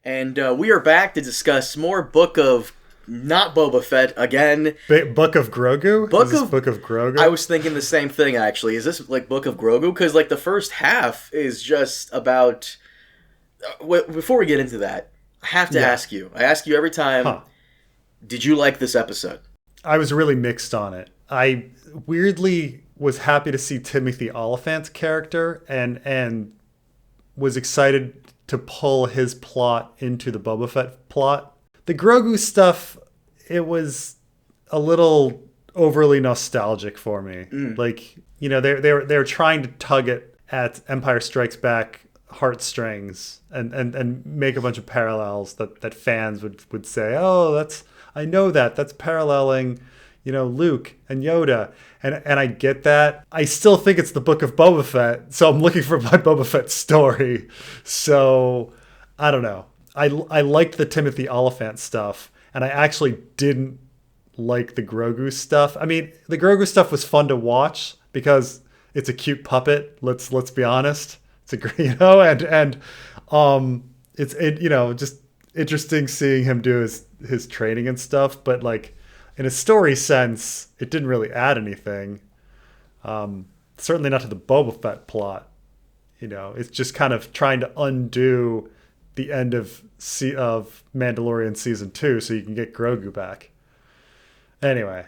And we are back to discuss more Book of not Boba Fett again. Book of Grogu? Book of Grogu? I was thinking the same thing, actually. Is this like Book of Grogu? Because like the first half is just about... before we get into that, I have to ask you. I ask you every time, did you like this episode? I was really mixed on it. I weirdly was happy to see Timothy Olyphant's character and was excited to pull his plot into the Boba Fett plot. The Grogu stuff, it was a little overly nostalgic for me. Like, you know, they're trying to tug it at Empire Strikes Back heartstrings and make a bunch of parallels that fans would say, oh, I know that's paralleling, you know, Luke and Yoda. And I get that. I still think it's the Book of Boba Fett, so I'm looking for my Boba Fett story. So, I don't know. I liked the Timothy Olyphant stuff, and I actually didn't like the Grogu stuff. I mean, the Grogu stuff was fun to watch because it's a cute puppet. Let's be honest. It's a great, you know, and it's you know, just interesting seeing him do his training and stuff. But like in a story sense, it didn't really add anything. Certainly not to the Boba Fett plot. You know, it's just kind of trying to undo the end of Mandalorian season 2 so you can get Grogu back. Anyway,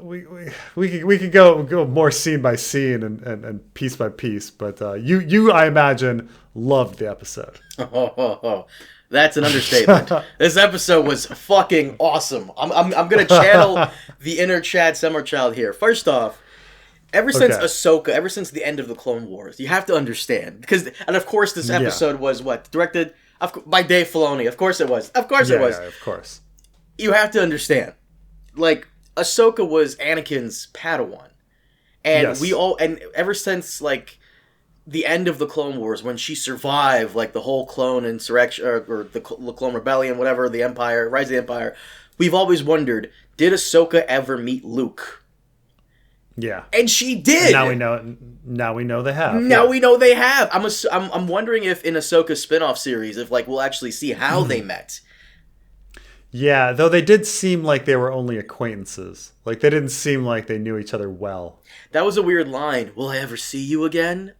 we could go more scene by scene and piece by piece, but you I imagine loved the episode. That's an understatement. This episode was fucking awesome. I'm gonna channel the inner Chad Summerchild here. First off, ever since Ahsoka, ever since the end of the Clone Wars, you have to understand and of course this episode was directed by Dave Filoni. Of course it was. Of course it was. Yeah, of course. You have to understand, like, Ahsoka was Anakin's Padawan, and and ever since like the end of the Clone Wars, when she survived like the whole clone insurrection or the Clone Rebellion, whatever, the Empire, Rise of the Empire, we've always wondered, did Ahsoka ever meet Luke? Yeah, and she did. Now we know they have. We know they have. I'm wondering if in Ahsoka's spin-off series, if like we'll actually see how they met. Yeah, though they did seem like they were only acquaintances. Like they didn't seem like they knew each other well. That was a weird line. Will I ever see you again?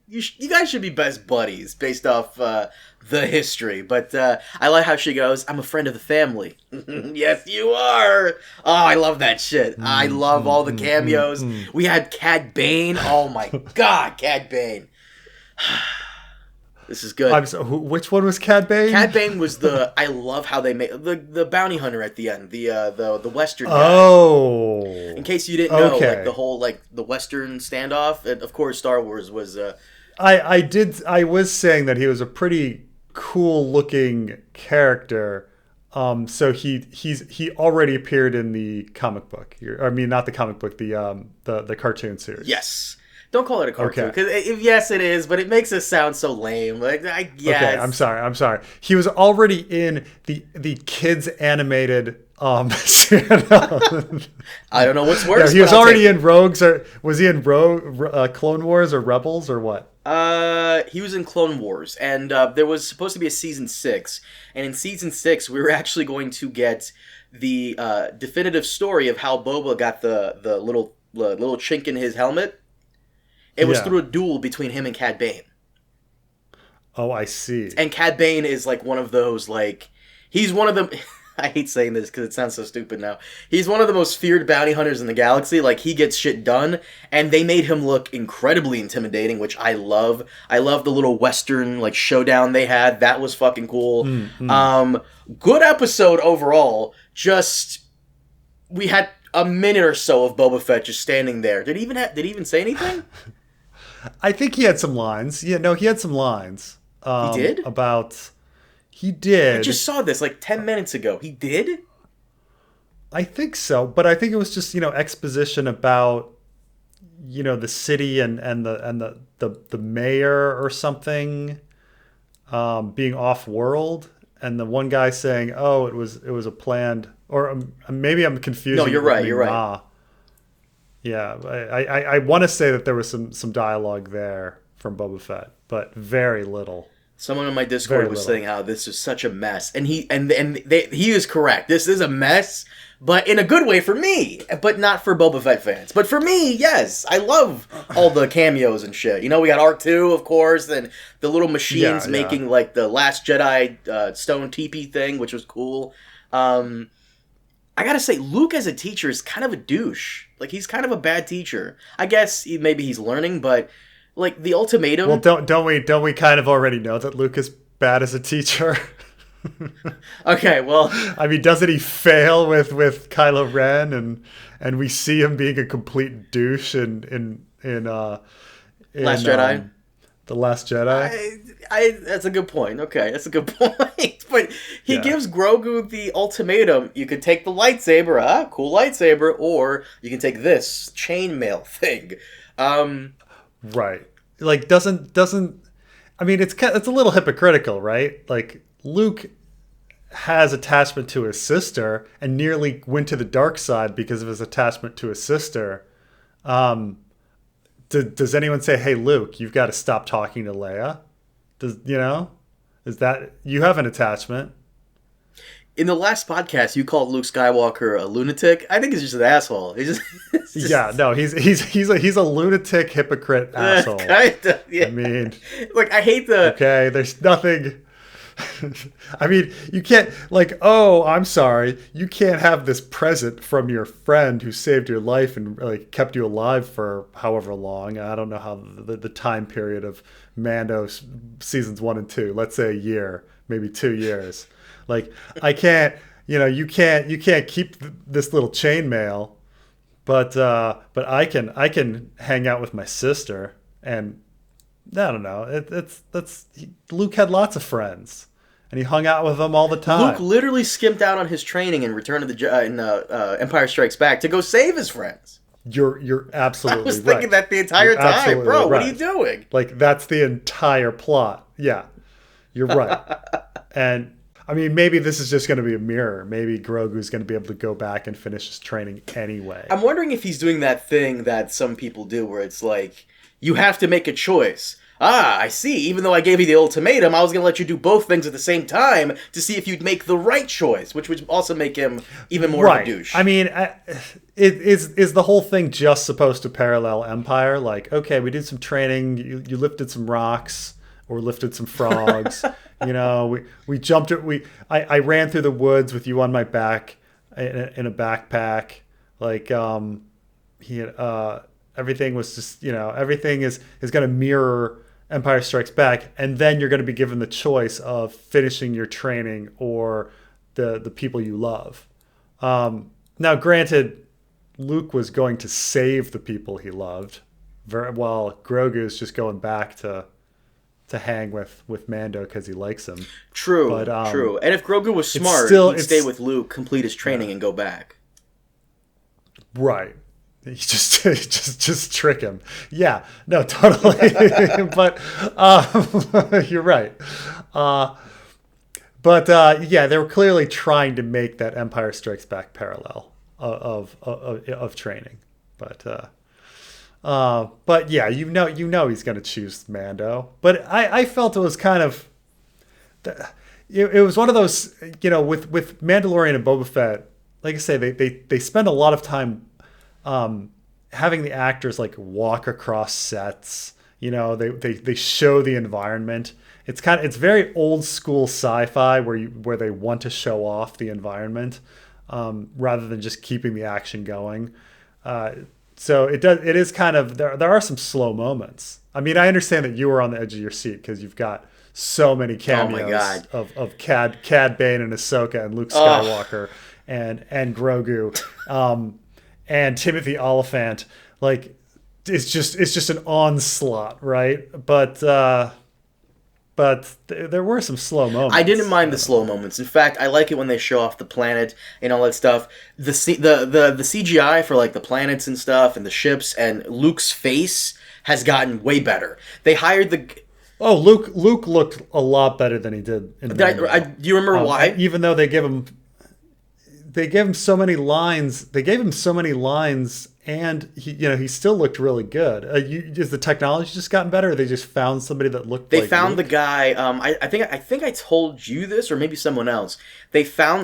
You guys should be best buddies based off the history. But I like how she goes, I'm a friend of the family. Yes, you are. Oh, I love that shit. I love all the cameos. We had Cad Bane. Oh my god, Cad Bane. This is good. Which one was Cad Bane? Cad Bane was I love how they made the bounty hunter at the end, the Western guy. Oh. In case you didn't know, like the whole like the Western standoff, and of course Star Wars was. I was saying that he was a pretty cool looking character. So he already appeared in the comic book. I mean, not the comic book, the cartoon series. Yes. Don't call it a cartoon, because yes, it is, but it makes it sound so lame. Like, I guess. Okay, I'm sorry. He was already in the kids animated. I don't know what's worse. Yeah, he was already in Rogues, or was he in Clone Wars or Rebels or what? He was in Clone Wars, and there was supposed to be a season 6, and in season 6 we were actually going to get the definitive story of how Boba got the little chink in his helmet. It was through a duel between him and Cad Bane. Oh, I see. And Cad Bane is like one of those, like, he's one of them. I hate saying this because it sounds so stupid now. He's one of the most feared bounty hunters in the galaxy. Like, he gets shit done, and they made him look incredibly intimidating, which I love. I love the little Western, like, showdown they had. That was fucking cool. Good episode overall. Just, we had a minute or so of Boba Fett just standing there. Did he even say anything? I think he had some lines. Yeah, no, he had some lines. He did? He did. I just saw this like 10 minutes ago. He did? I think so, but I think it was just, exposition about, the city and the mayor or something being off-world, and the one guy saying, "Oh, it was a planned," or maybe I'm confusing. No, you're right. You're right. Yeah, I want to say that there was some dialogue there from Boba Fett, but very little. Someone on my Discord Very was little. saying how this is such a mess, and he is correct. This is a mess, but in a good way for me, but not for Boba Fett fans. But for me, yes, I love all the cameos and shit. You know, we got R2, of course, and the little machines making like the Last Jedi stone teepee thing, which was cool. I gotta say, Luke as a teacher is kind of a douche. Like, he's kind of a bad teacher. I guess maybe he's learning, but like the ultimatum. Well, don't we kind of already know that Luke is bad as a teacher? Okay, well, I mean, doesn't he fail with Kylo Ren, and we see him being a complete douche in Last Jedi. The Last Jedi. That's a good point. Okay, that's a good point. But he gives Grogu the ultimatum: you could take the lightsaber, cool lightsaber, or you can take this chainmail thing. Right. Like doesn't I mean it's a little hypocritical, right? Like Luke has attachment to his sister and nearly went to the dark side because of his attachment to his sister. Does anyone say, "Hey Luke, you've got to stop talking to Leia"? Is that you have an attachment? In the last podcast, you called Luke Skywalker a lunatic. I think he's just an asshole. He's just Yeah, no, he's a lunatic, hypocrite asshole. Kinda, yeah. I mean, like, I hate the... Okay, there's nothing... I mean, you can't, like, oh, I'm sorry, you can't have this present from your friend who saved your life and, like, kept you alive for however long. I don't know how the time period of Mando seasons 1 and 2, let's say a year, maybe 2 years. Like, I can't, you can't keep this little chainmail, but I can hang out with my sister, and I don't know. Luke had lots of friends, and he hung out with them all the time. Luke literally skimped out on his training in Empire Strikes Back to go save his friends. You're absolutely right. I was thinking that the entire time, bro. What are you doing? Like, that's the entire plot. Yeah, you're right. And I mean, maybe this is just going to be a mirror. Maybe Grogu's going to be able to go back and finish his training anyway. I'm wondering if he's doing that thing that some people do where it's like, you have to make a choice. I see. Even though I gave you the ultimatum, I was going to let you do both things at the same time to see if you'd make the right choice, which would also make him even more of a douche. I mean, is the whole thing just supposed to parallel Empire? Like, okay, we did some training, you lifted some rocks or lifted some frogs. We jumped it. I ran through the woods with you on my back in a backpack. Like, everything was just, everything is going to mirror Empire Strikes Back, and then you're going to be given the choice of finishing your training or the people you love. Now, granted, Luke was going to save the people he loved, while Grogu is just going back to hang with Mando because he likes him. True. And if Grogu was smart, he'd stay with Luke, complete his training, and go back. Right. You just trick him. Yeah, no, totally. But you're right. Yeah, they were clearly trying to make that Empire Strikes Back parallel of training. But yeah, he's going to choose Mando. But I felt it was kind of, it was one of those, with Mandalorian and Boba Fett. Like I say, they spend a lot of time having the actors like walk across sets. They show the environment. It's very old school sci-fi where they want to show off the environment rather than just keeping the action going. So it is kind of, there are some slow moments. I mean, I understand that you were on the edge of your seat because you've got so many cameos of Cad Bane and Ahsoka and Luke Skywalker and Grogu. And Timothy Olyphant, like, it's just an onslaught, right? But there were some slow moments. I didn't mind the slow moments. In fact, I like it when they show off the planet and all that stuff. The CGI for like the planets and stuff and the ships and Luke's face has gotten way better. They hired the. Oh, Luke looked a lot better than he did in Mando. Do you remember why? Even though they give him they gave him so many lines. They gave him so many lines, and he still looked really good. Is the technology just gotten better? Or they just found somebody that looked. They like found Luke? the guy. I think I told you this, or maybe someone else.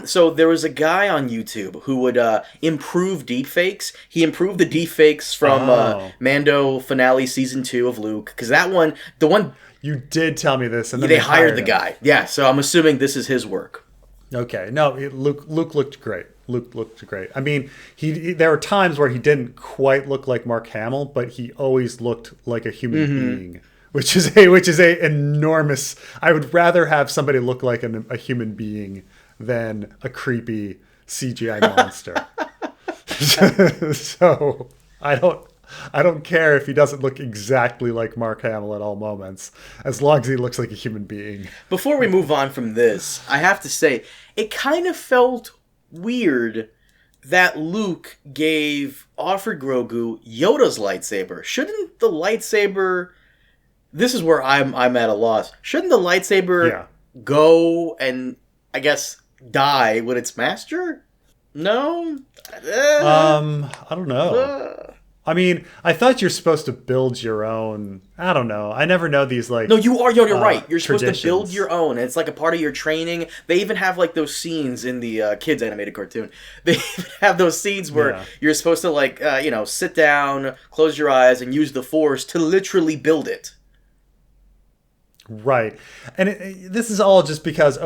So there was a guy on YouTube who would improve deepfakes. He improved the deepfakes from Mando finale season 2 of Luke, because the one you did tell me this, and then they hired the him. guy. Yeah, so I'm assuming this is his work. Okay, no, Luke looked great. Luke looked great. I mean, there were times where he didn't quite look like Mark Hamill, but he always looked like a human being, which is a enormous. I would rather have somebody look like a human being than a creepy CGI monster. So I don't care if he doesn't look exactly like Mark Hamill at all moments, as long as he looks like a human being. Before we move on from this, I have to say, it kind of felt weird that Luke offered Grogu Yoda's lightsaber. Shouldn't the lightsaber... This is where I'm at a loss. Shouldn't the lightsaber go and, I guess, die with its master? No? I don't know. I mean, I thought you're supposed to build your own. I don't know. I never know these like. No, you are. You're right. You're supposed traditions. to build your own. It's like a part of your training. They even have like those scenes in the kids animated cartoon. They even have those scenes where you're supposed to like sit down, close your eyes, and use the Force to literally build it. Right, and this is all just because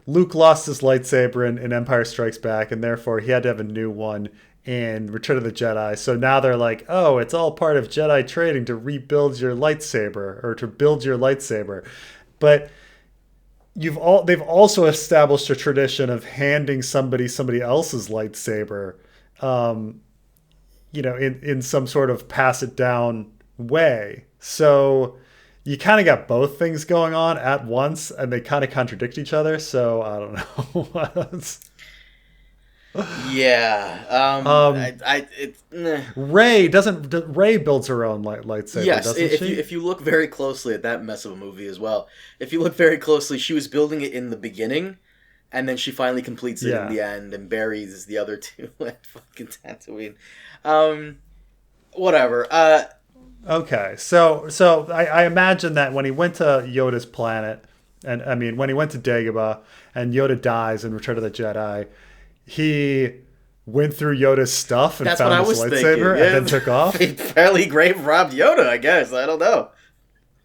Luke lost his lightsaber in Empire Strikes Back, and therefore he had to have a new one in Return of the Jedi. So now they're like, oh, it's all part of Jedi training to rebuild your lightsaber or to build your lightsaber. But they've also established a tradition of handing somebody else's lightsaber, in some sort of pass it down way. So you kind of got both things going on at once, and they kind of contradict each other. So I don't know. Yeah. Rey builds her own lightsaber. Yes, doesn't she? If you look very closely at that mess of a movie as well, if you look very closely, she was building it in the beginning, and then she finally completes it in the end and buries the other two at fucking Tatooine. Whatever. Okay, so I imagine that when he went to Yoda's planet, and I mean when he went to Dagobah, and Yoda dies in Return of the Jedi, he went through Yoda's stuff and found his lightsaber and then took off. He apparently grave robbed Yoda, I guess. I don't know.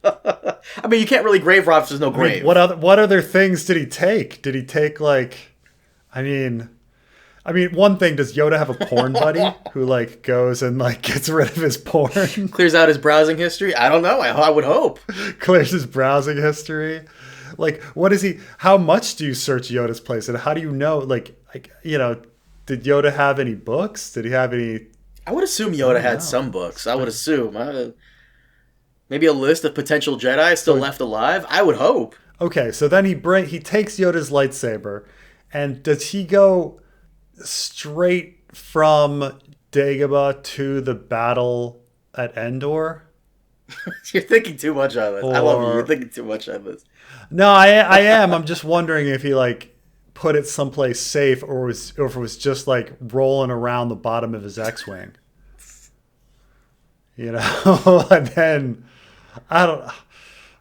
I mean, you can't really grave rob if there's no grave. What other things did he take? Did he take like, I mean, one thing, does Yoda have a porn buddy who like goes and like gets rid of his porn? Clears out his browsing history? I don't know. I would hope. Clears his browsing history. Like, what is he? How much do you search Yoda's place, and how do you know? Like, did Yoda have any books? Did he have any? I would assume Yoda had some books. I would assume. Maybe a list of potential Jedi still left alive. I would hope. Okay, so then he takes Yoda's lightsaber, and does he go straight from Dagobah to the battle at Endor? You're thinking too much on this. I love you. You're thinking too much on this. No, I am. I'm just wondering if he like put it someplace safe, or if it was just like rolling around the bottom of his X-wing. And then I don't.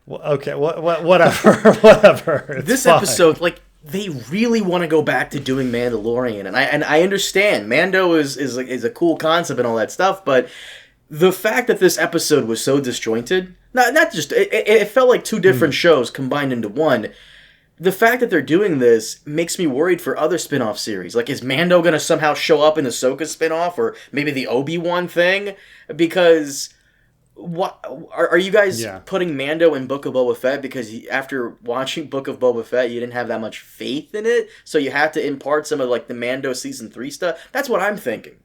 Okay, whatever, whatever. This episode, like, they really want to go back to doing Mandalorian, and I understand Mando is a cool concept and all that stuff, but the fact that this episode was so disjointed, not just it felt like two different shows combined into one. The fact that they're doing this makes me worried for other spin-off series. Like, is Mando going to somehow show up in the Ahsoka spin-off, or maybe the Obi-Wan thing? Because what are you guys putting Mando in Book of Boba Fett because after watching Book of Boba Fett you didn't have that much faith in it, so you have to impart some of like the Mando season 3 stuff? That's what I'm thinking.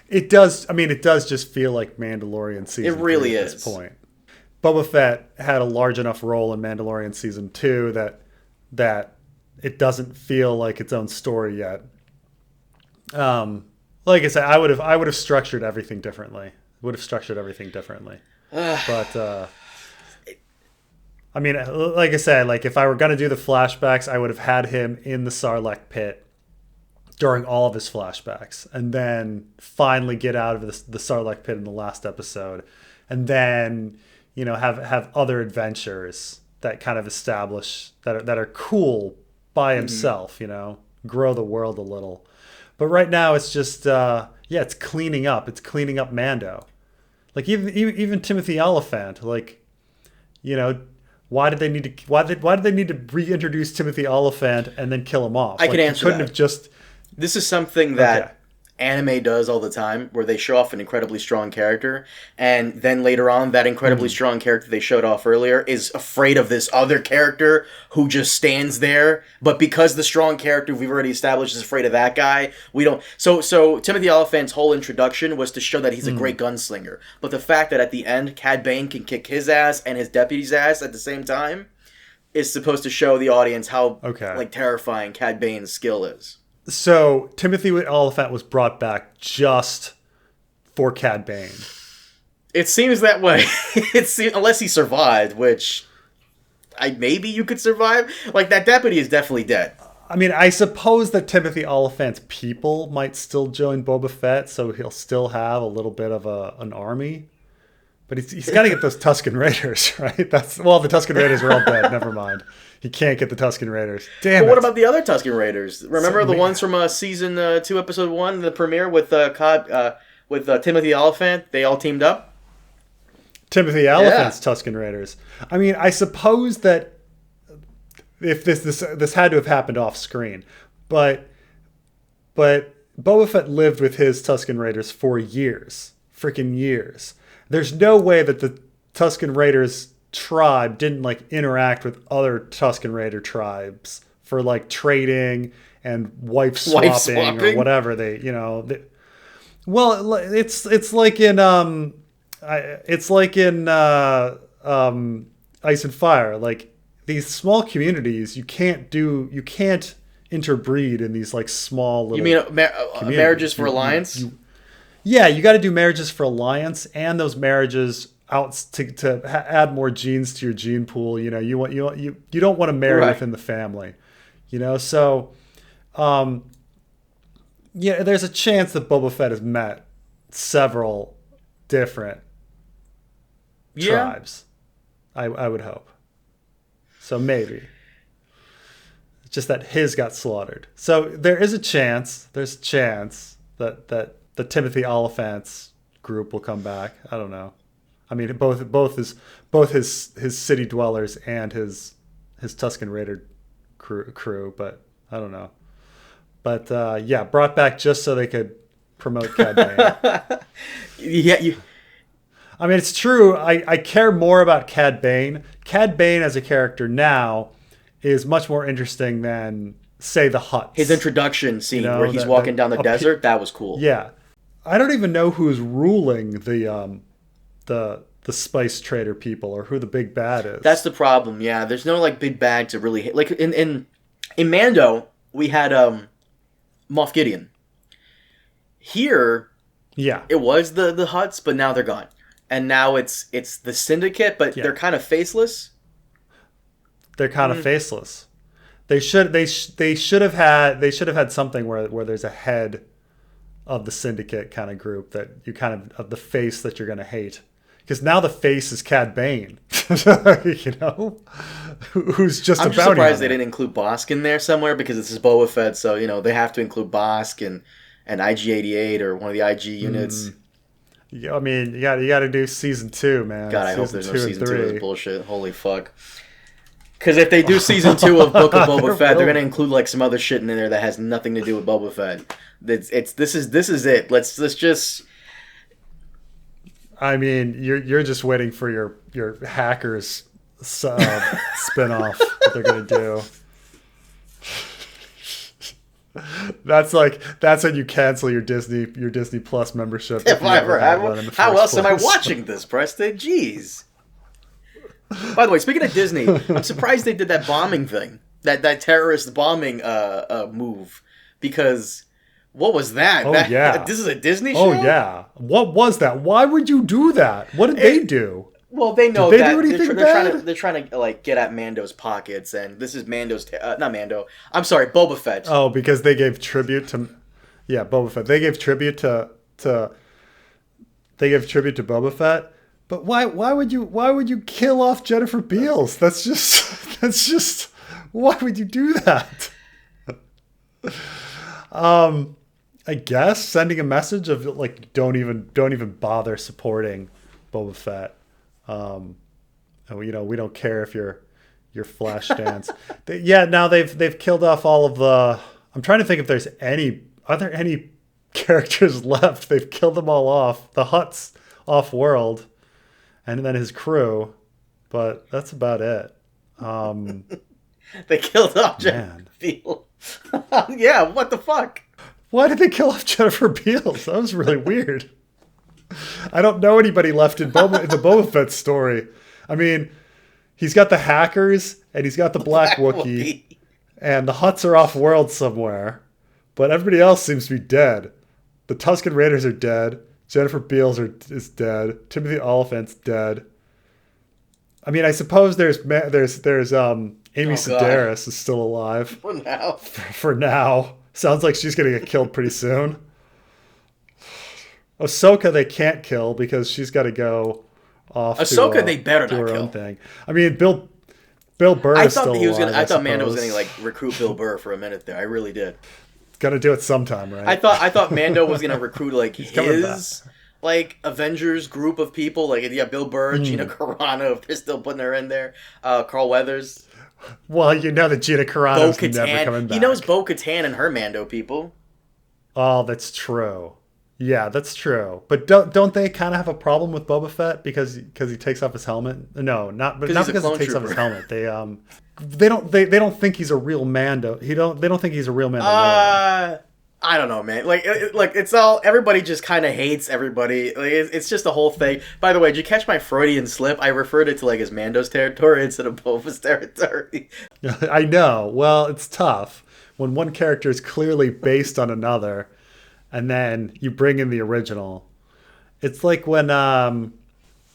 It does. I mean, it does just feel like Mandalorian season. It really 3 at this point. Boba Fett had a large enough role in Mandalorian season 2 that it doesn't feel like its own story yet. Like I said, I would have structured everything differently. But I mean, like I said, like if I were gonna do the flashbacks, I would have had him in the Sarlacc pit, during all of his flashbacks, and then finally get out of the Sarlacc pit in the last episode, and then have other adventures that kind of establish that are cool by himself. Grow the world a little. But right now it's just it's cleaning up. It's cleaning up Mando. Like even Timothy Olyphant, like, why did they need to reintroduce Timothy Olyphant and then kill him off? I can answer that. Have just. This is something that anime does all the time, where they show off an incredibly strong character, and then later on, that incredibly strong character they showed off earlier is afraid of this other character who just stands there. But because the strong character we've already established is afraid of that guy, we don't. So Timothy Olyphant's whole introduction was to show that he's a great gunslinger. But the fact that at the end, Cad Bane can kick his ass and his deputy's ass at the same time is supposed to show the audience how terrifying Cad Bane's skill is. So Timothy Olyphant was brought back just for Cad Bane. It seems that way. Unless he survived, which maybe you could survive. Like, that deputy is definitely dead. I mean, I suppose that Timothy Olyphant's people might still join Boba Fett, so he'll still have a little bit of an army. But he's got to get those Tusken Raiders, right? The Tusken Raiders are all dead. Never mind. He can't get the Tusken Raiders. Damn. But what about the other Tusken Raiders? Remember the ones from season 2, episode 1, the premiere with Timothy Olyphant? They all teamed up. Timothy Olyphant's Tusken Raiders. I mean, I suppose that if this had to have happened off screen, but Boba Fett lived with his Tusken Raiders for years, freaking years. There's no way that the Tusken Raiders tribe didn't interact with other Tusken Raider tribes for trading and wife swapping or whatever it's like in Ice and Fire. Like, these small communities, you can't interbreed in these small little. You mean marriages for alliance? You got to do marriages for alliance, and those marriages out to add more genes to your gene pool. You don't want to marry within the family. So there's a chance that Boba Fett has met several different tribes. I would hope. So maybe. It's just that his got slaughtered. So there is a chance. There's a chance that the Timothy Olyphant's group will come back. I don't know. I mean, both his city dwellers and his Tusken Raider crew, but I don't know. But brought back just so they could promote Cad Bane. I mean, it's true. I care more about Cad Bane. Cad Bane as a character now is much more interesting than, say, the Hutts. His introduction scene where he's walking down the desert, that was cool. Yeah. I don't even know who's ruling the spice trader people, or who the big bad is. That's the problem. Yeah, there's no big bad to really hit. Like in Mando, we had Moff Gideon. Here, it was the Hutts, but now they're gone, and now it's the syndicate, but they're kind of faceless. They're kind of faceless. They should have had something where there's a head of the syndicate kind of group that you of the face that you're going to hate. Because now the face is Cad Bane, who's just a bounty. I'm just surprised they didn't include Bosk in there somewhere, because this is Boba Fett, so they have to include Bosk and IG-88 or one of the IG units. I mean, you got to do season 2, man. God, I hope there's no season 2 of this bullshit. Holy fuck. Because if they do season 2 of Book of Boba Fett, they're gonna include some other shit in there that has nothing to do with Boba Fett. This is it. Let's just. I mean, you're just waiting for your hackers spinoff that they're gonna do. That's when you cancel your Disney Plus membership. If I ever had one. How else am I watching this, Preston? Jeez. By the way, speaking of Disney, I'm surprised they did that bombing thing, that terrorist bombing move, because what was that? This is a Disney show? Oh yeah, what was that? Why would you do that? What did they do? Well, they know did they that do anything bad? They're trying to get at Mando's pockets, and this is Mando's not Mando. I'm sorry, Boba Fett. Oh, because they gave tribute to. Yeah, Boba Fett. They gave tribute to Boba Fett. But why would you kill off Jennifer Beals? That's just why would you do that? I guess sending a message of like don't even bother supporting Boba Fett. We don't care if you're Flash dance. Now they've killed off all of the. I'm trying to think if are there any characters left. They've killed them all off. The Hutt's off world, and then his crew, but that's about it. They killed off Jennifer Beals. Yeah, what the fuck? Why did they kill off Jennifer Beals? That was really weird. I don't know anybody left in the Boba Fett story. I mean, he's got the hackers and he's got the Black Wookiee, and the Hutts are off world somewhere, but everybody else seems to be dead. The Tusken Raiders are dead. Jennifer Beals is dead. Timothy Oliphant's dead. I mean, I suppose there's Amy Sedaris is still alive. For now. For now. Sounds like she's going to get killed pretty soon. Ahsoka they can't kill because she's got to go off. Ahsoka they better do not her kill. own thing. I mean, Bill Burr is still alive. I thought Mando was going to like recruit Bill Burr for a minute there. I really did. Gonna do it sometime, right? I thought Mando was gonna recruit like his like Avengers group of people, like Bill Burr, Gina Carano, if they're still putting her in there, Carl Weathers. Well, you know that Gina Carano's never coming back. He knows Bo-Katan and her Mando people. Oh, that's true. Yeah, that's true. But don't they kind of have a problem with Boba Fett because he takes off his helmet? No, not because he takes off his helmet. They don't think he's a real Mando. They don't think he's a real Mando. I don't know, man. Like it's all everybody just kind of hates everybody. Like it's just a whole thing. By the way, did you catch my Freudian slip? I referred it to like as Mando's territory instead of Boba's territory. I know. Well, it's tough when one character is clearly based on another, and then you bring in the original. It's like when in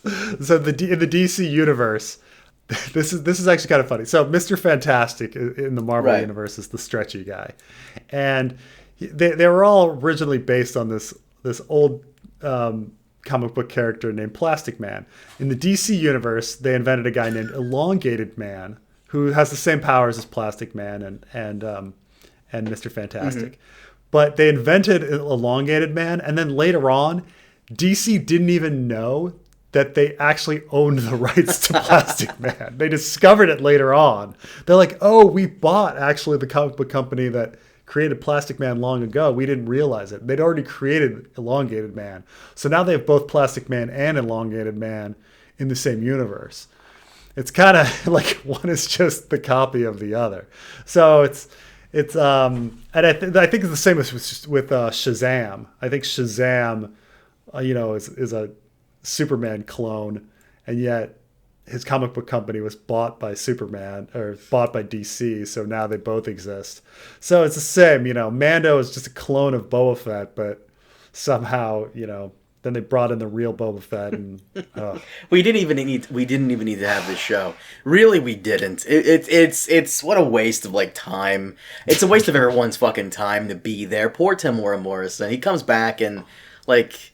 the DC universe. This is actually kind of funny. So Mr. Fantastic in the Marvel universe is the stretchy guy, and they were all originally based on this old comic book character named Plastic Man. In the DC universe, they invented a guy named Elongated Man who has the same powers as Plastic Man and Mr. Fantastic. Mm-hmm. But they invented Elongated Man, and then later on, DC didn't even know that they actually owned the rights to Plastic Man. They discovered it later on. They're like, oh, we bought actually the comic book company that created Plastic Man long ago. We didn't realize it. They'd already created Elongated Man. So now they have both Plastic Man and Elongated Man in the same universe. It's kind of like one is just the copy of the other. So it's and I think it's the same with Shazam. I think Shazam, is a Superman clone, and yet his comic book company was bought by Superman or bought by DC, so now they both exist. So it's the same, Mando is just a clone of Boba Fett, but somehow, then they brought in the real Boba Fett, and we didn't even need to have this show. Really, we didn't. It's what a waste of like time. It's a waste of everyone's fucking time to be there. Poor Temuera Morrison. He comes back and like.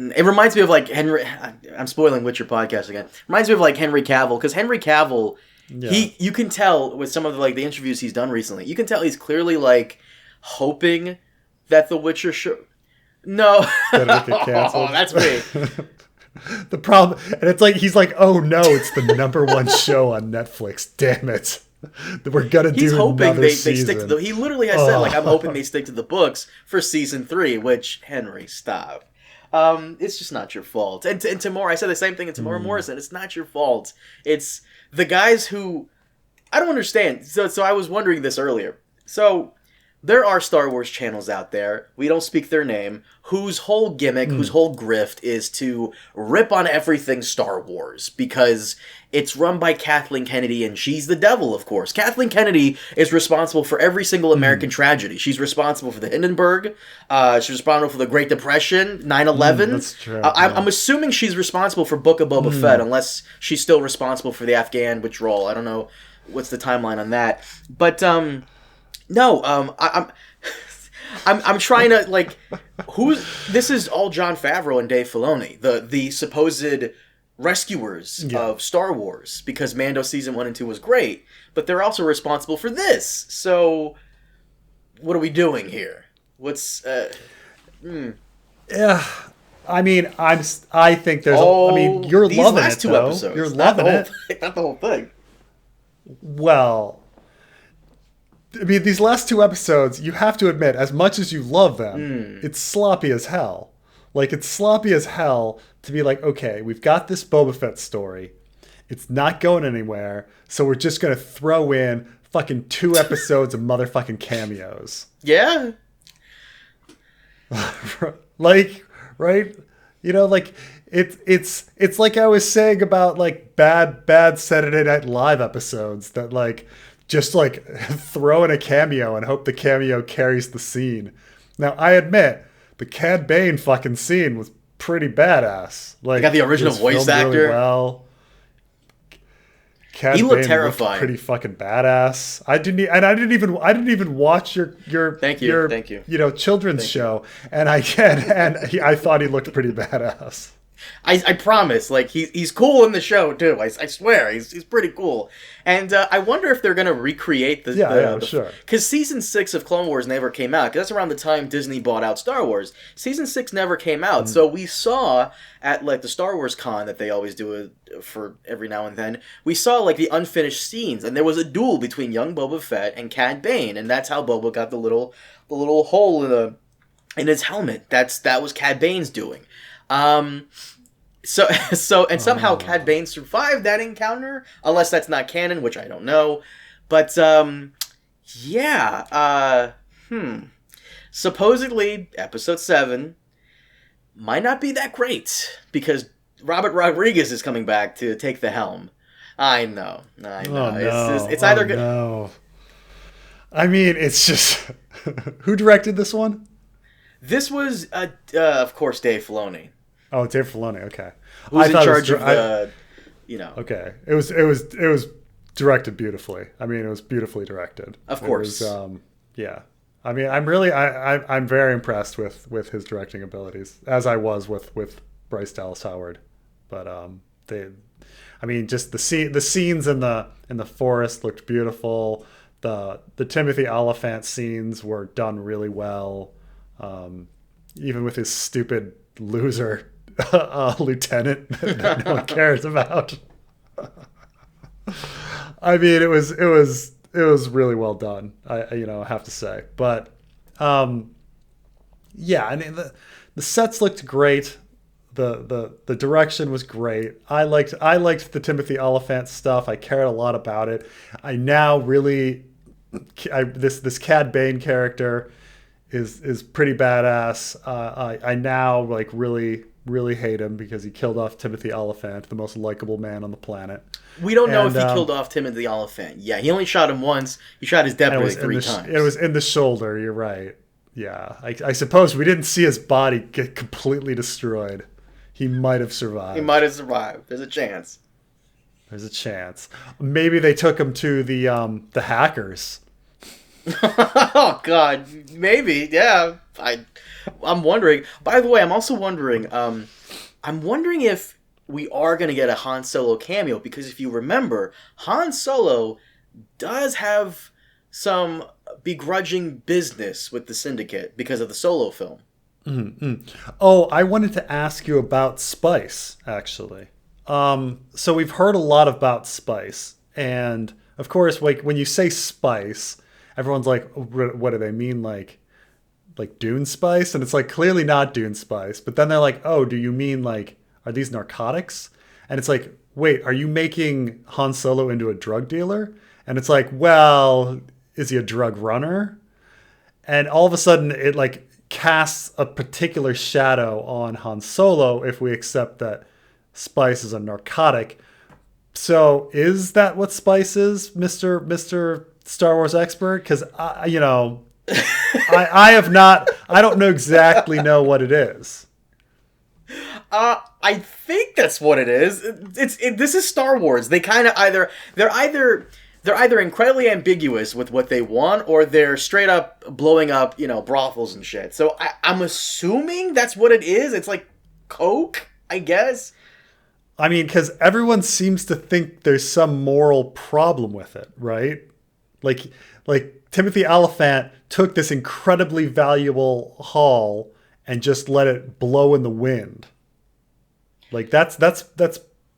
It reminds me of like Henry. I'm spoiling Witcher podcast again. Reminds me of like Henry Cavill, because Henry Cavill, you can tell with some of the interviews he's done recently. You can tell he's clearly like hoping that the Witcher show. No, that it get canceled. Oh, that's me. The problem, and it's like he's like, oh no, it's the number one show on Netflix. Damn it. We're gonna do. He's hoping they stick to the. He literally has said like, I'm hoping they stick to the books for season 3. Which Henry, stop. It's just not your fault. And Temuera, I said the same thing to Temuera Morrison. It's not your fault. It's the guys who I don't understand. So I was wondering this earlier. So there are Star Wars channels out there. We don't speak their name. Whose whole gimmick, whose whole grift is to rip on everything Star Wars because it's run by Kathleen Kennedy, and she's the devil, of course. Kathleen Kennedy is responsible for every single American tragedy. She's responsible for the Hindenburg. She's responsible for the Great Depression, 9/11. That's true. I'm assuming she's responsible for Book of Boba Fett, unless she's still responsible for the Afghan withdrawal. I don't know what's the timeline on that. But, no, I'm trying to like, this is all Jon Favreau and Dave Filoni, the supposed rescuers of Star Wars, because Mando season 1 and 2 was great, but they're also responsible for this. So, what are we doing here? What's Yeah, I mean, I think there's. I mean, you're these loving last it two though. episodes. You're loving it. Not the whole thing. Well, I mean, these last 2 episodes, you have to admit, as much as you love them, it's sloppy as hell. Like, it's sloppy as hell to be like, okay, we've got this Boba Fett story. It's not going anywhere, so we're just going to throw in fucking 2 episodes of motherfucking cameos. Yeah. Like, right? You know, like, it's like I was saying about, like, bad Saturday Night Live episodes that, like, just, like, throw in a cameo and hope the cameo carries the scene. Now, I admit, the Cad Bane fucking scene was pretty badass. Like, you got the original voice actor. Really well. Cad He looked Bane terrifying. Pretty fucking badass. I didn't even watch your thank you. You know, children's show, and I thought he looked pretty badass. I promise, like he's cool in the show too. I swear, he's pretty cool. And I wonder if they're gonna recreate sure. Because season 6 of Clone Wars never came out. Because that's around the time Disney bought out Star Wars. Season 6 never came out, so we saw at like the Star Wars con that they always do for every now and then. We saw like the unfinished scenes, and there was a duel between young Boba Fett and Cad Bane, and that's how Boba got the little hole in his helmet. That was Cad Bane's doing. Somehow Cad Bane survived that encounter, unless that's not canon, which I don't know. But supposedly episode 7 might not be that great because Robert Rodriguez is coming back to take the helm. I know. Oh, no. It's either good. No. I mean, it's just who directed this one? This was, of course, Dave Filoni. Oh, Dave Filoni. Okay, who's in charge of the, Okay, it was directed beautifully. I mean, it was beautifully directed. Of course. It was, yeah. I mean, I'm very impressed with his directing abilities, as I was with Bryce Dallas Howard. But just the scenes in the forest looked beautiful. The Timothy Olyphant scenes were done really well. Even with his stupid loser lieutenant that no one cares about. I mean, it was really well done. I have to say, but yeah, I mean the sets looked great. The direction was great. I liked the Timothy Olyphant stuff. I cared a lot about it. I now really this Cad Bane character is pretty badass. I now like really hate him because he killed off Timothy Olyphant, the most likable man on the planet. We don't know if he killed off Timothy Olyphant. Yeah, he only shot him once. He shot his deputy 3 times. It was in the shoulder. You're right. Yeah, I suppose we didn't see his body get completely destroyed. He might have survived. There's a chance. There's a chance. Maybe they took him to the hackers. Oh God, maybe. Yeah, I'm wondering. By the way, I'm also wondering. I'm wondering if we are going to get a Han Solo cameo, because if you remember, Han Solo does have some begrudging business with the syndicate because of the Solo film. Mm-hmm. Oh, I wanted to ask you about Spice, actually. So we've heard a lot about Spice, and of course, like when you say Spice, everyone's like, what do they mean, like Dune Spice? And it's like, clearly not Dune Spice. But then they're like, oh, do you mean like, are these narcotics? And it's like, wait, are you making Han Solo into a drug dealer? And it's like, well, is he a drug runner? And all of a sudden it like casts a particular shadow on Han Solo if we accept that Spice is a narcotic. So is that what Spice is, Mr. Star Wars expert? Because I don't exactly know what it is. I think that's what it is. This is Star Wars. They kind of they're either they're either incredibly ambiguous with what they want, or they're straight up blowing up, brothels and shit. So I'm assuming that's what it is. It's like coke, I guess. I mean, because everyone seems to think there's some moral problem with it, right? Like Timothy Olyphant took this incredibly valuable haul and just let it blow in the wind. Like that's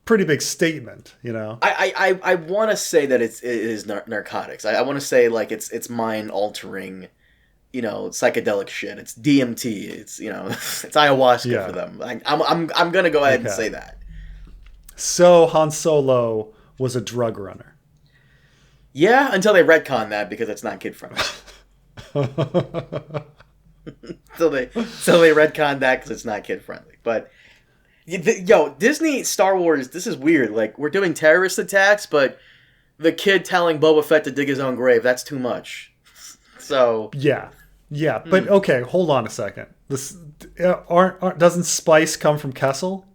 pretty big statement, I want to say that it is narcotics. I want to say like it's mind altering, psychedelic shit. It's DMT. It's it's ayahuasca for them. I'm gonna go ahead and say that. So Han Solo was a drug runner. Yeah, until they retcon that because it's not kid friendly. So they retcon that because it's not kid friendly. But Disney Star Wars, this is weird. Like, we're doing terrorist attacks, but the kid telling Boba Fett to dig his own grave, that's too much. So yeah, but okay, hold on a second. This doesn't spice come from Kessel?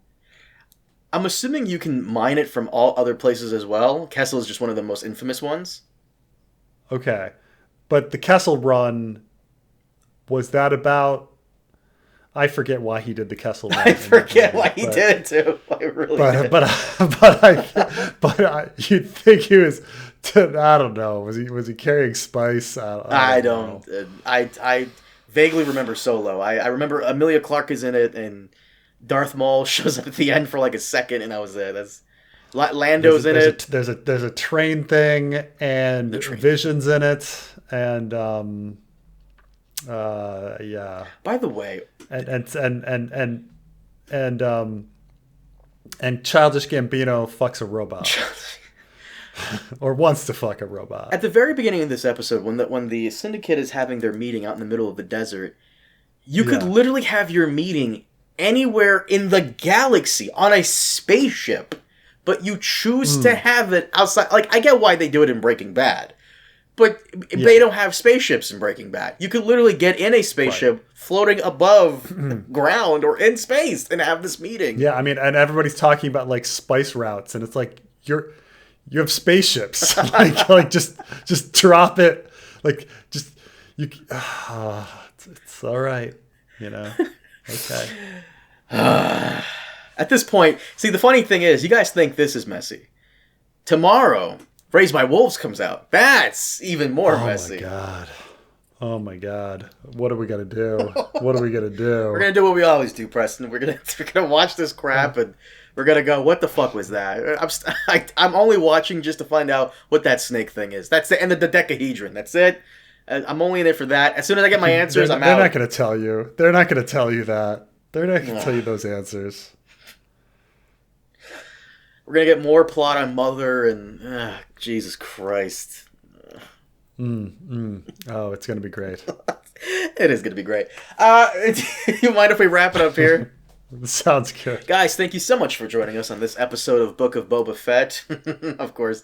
I'm assuming you can mine it from all other places as well. Kessel is just one of the most infamous ones. Okay. But the Kessel run, was that about... I forget why he did the Kessel run. I forget why he did it too. I really did. But you'd think he was... I don't know. Was he carrying spice? I don't know. I vaguely remember Solo. I remember Emilia Clarke is in it, and Darth Maul shows up at the end for like a second, and I was there. That's Lando's in it. There's a train thing, and Vision's in it, and yeah. By the way, and Childish Gambino fucks a robot. Or wants to fuck a robot. At the very beginning of this episode, when the syndicate is having their meeting out in the middle of the desert, you could literally have your meeting anywhere in the galaxy on a spaceship, but you choose to have it outside. Like, I get why they do it in Breaking Bad, but they don't have spaceships in Breaking Bad. You could literally get in a spaceship floating above ground or in space and have this meeting. Yeah, I mean, and everybody's talking about like spice routes, and it's like you have spaceships. like just drop it. Like just you. It's all right, Okay. At this point, see, the funny thing is, you guys think this is messy. Tomorrow, Raised by Wolves comes out. That's even more messy. Oh my god. What are we gonna do? What are we gonna do? We're gonna do what we always do, Preston. We're gonna watch this crap and we're gonna go, what the fuck was that? I'm only watching just to find out what that snake thing is. That's the end of the dodecahedron. That's it. I'm only in there for that. As soon as I get my answers, I'm out. They're not gonna tell you. They're not gonna tell you that. They're not going to tell you those answers. We're going to get more plot on Mother and... Jesus Christ. Oh, it's going to be great. It is going to be great. You mind if we wrap it up here? Sounds good. Guys, thank you so much for joining us on this episode of Book of Boba Fett. Of course.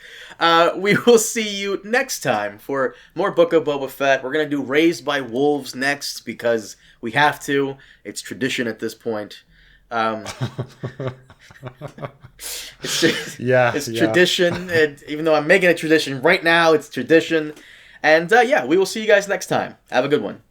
We will see you next time for more Book of Boba Fett. We're going to do Raised by Wolves next because we have to. It's tradition at this point. It's tradition. And even though I'm making a tradition right now, it's tradition. And we will see you guys next time. Have a good one.